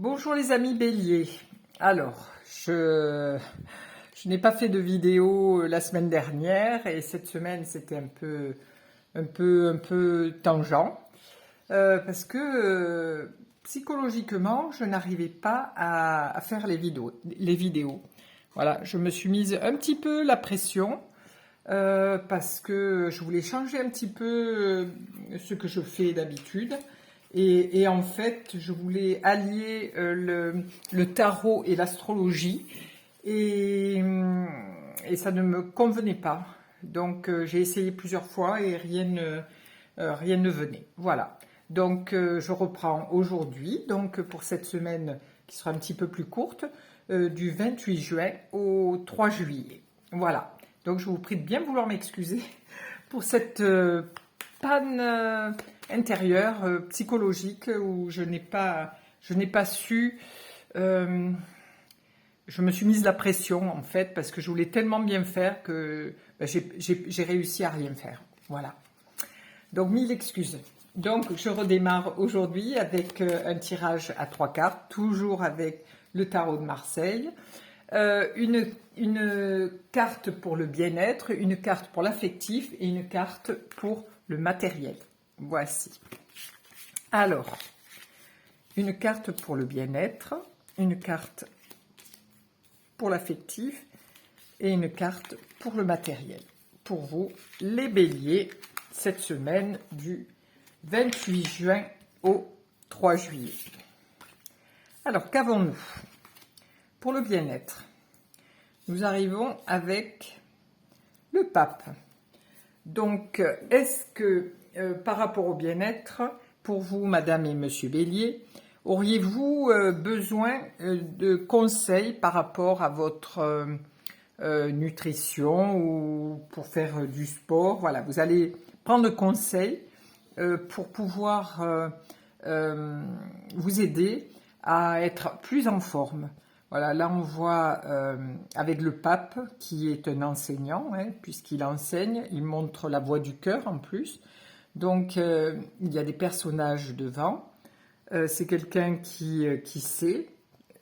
Bonjour les amis Bélier. Alors, je n'ai pas fait de vidéo la semaine dernière et cette semaine c'était un peu tangent parce que psychologiquement je n'arrivais pas à faire les vidéos. Voilà, je me suis mise un petit peu la pression parce que je voulais changer un petit peu ce que je fais d'habitude. Et en fait, je voulais allier le tarot et l'astrologie et ça ne me convenait pas. Donc j'ai essayé plusieurs fois et rien ne venait. Voilà. Donc je reprends aujourd'hui, donc pour cette semaine qui sera un petit peu plus courte, du 28 juin au 3 juillet. Voilà. Donc je vous prie de bien vouloir m'excuser pour cette panne intérieure, psychologique, où je n'ai pas su... je me suis mise la pression, en fait, parce que je voulais tellement bien faire que j'ai réussi à rien faire. Voilà. Donc, 1000 excuses. Donc, je redémarre aujourd'hui avec un tirage à 3 cartes, toujours avec le tarot de Marseille. Une carte pour le bien-être, une carte pour l'affectif et une carte pour le matériel. Voici. Alors, une carte pour le bien-être, une carte pour l'affectif et une carte pour le matériel. Pour vous, les béliers, cette semaine du 28 juin au 3 juillet. Alors, qu'avons-nous? Pour le bien-être, nous arrivons avec le pape. Donc, est-ce que par rapport au bien-être, pour vous, madame et monsieur Bélier, auriez-vous besoin de conseils par rapport à votre nutrition ou pour faire du sport? Voilà, vous allez prendre conseil pour pouvoir vous aider à être plus en forme. Voilà, là on voit avec le pape qui est un enseignant, hein, puisqu'il enseigne, il montre la voie du cœur en plus. Donc il y a des personnages devant. C'est quelqu'un qui sait.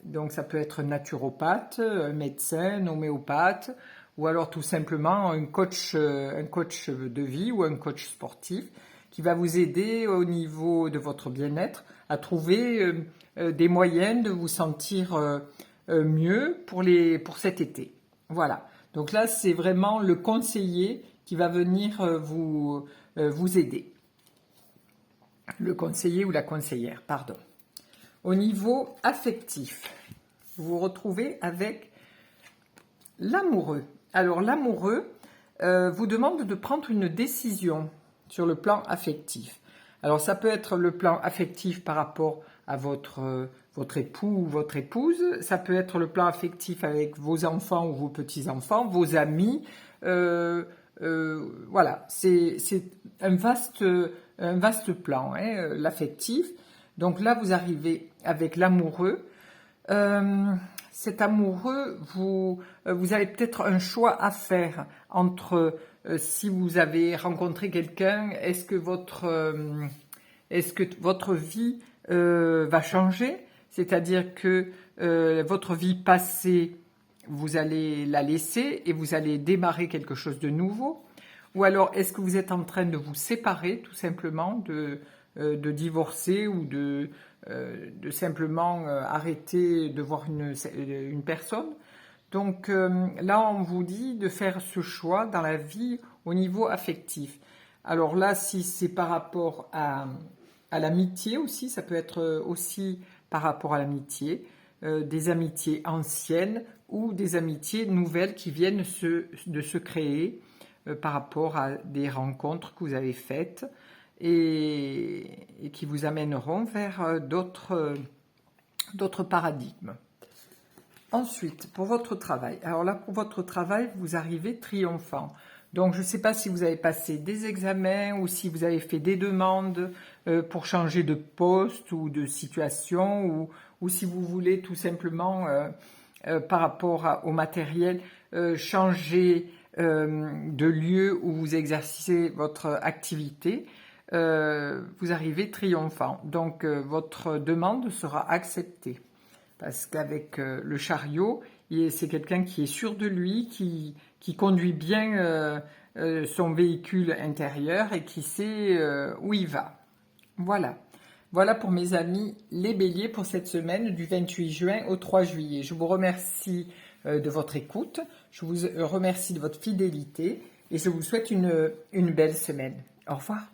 Donc ça peut être un naturopathe, un médecin, un homéopathe, ou alors tout simplement un coach de vie ou un coach sportif qui va vous aider au niveau de votre bien-être à trouver des moyens de vous sentir mieux pour cet été. Voilà. Donc là, c'est vraiment le conseiller qui va venir vous aider. Le conseiller ou la conseillère, pardon. Au niveau affectif, vous vous retrouvez avec l'amoureux. Alors l'amoureux vous demande de prendre une décision sur le plan affectif. Alors ça peut être le plan affectif par rapport à votre époux ou votre épouse, ça peut être le plan affectif avec vos enfants ou vos petits-enfants, vos amis, voilà, c'est un vaste plan, hein, l'affectif. Donc là, vous arrivez avec l'amoureux. Cet amoureux, vous avez peut-être un choix à faire entre si vous avez rencontré quelqu'un, est-ce que votre vie va changer? C'est-à-dire que votre vie passée, vous allez la laisser et vous allez démarrer quelque chose de nouveau? Ou alors, est-ce que vous êtes en train de vous séparer tout simplement, de divorcer ou de simplement arrêter de voir une personne? Donc là, on vous dit de faire ce choix dans la vie au niveau affectif. Alors là, si c'est par rapport à l'amitié aussi, ça peut être aussi par rapport à l'amitié, des amitiés anciennes ou des amitiés nouvelles qui viennent de se créer par rapport à des rencontres que vous avez faites et qui vous amèneront vers d'autres paradigmes. Ensuite, pour votre travail. Alors là, pour votre travail, vous arrivez triomphant. Donc, je ne sais pas si vous avez passé des examens ou si vous avez fait des demandes pour changer de poste ou de situation ou si vous voulez tout simplement, par rapport au matériel, changer de lieu où vous exercez votre activité. Vous arrivez triomphant. Donc, votre demande sera acceptée. parce qu'avec le chariot, c'est quelqu'un qui est sûr de lui, qui conduit bien son véhicule intérieur et qui sait où il va. Voilà. Voilà pour mes amis les béliers pour cette semaine du 28 juin au 3 juillet. Je vous remercie de votre écoute, je vous remercie de votre fidélité et je vous souhaite une belle semaine. Au revoir.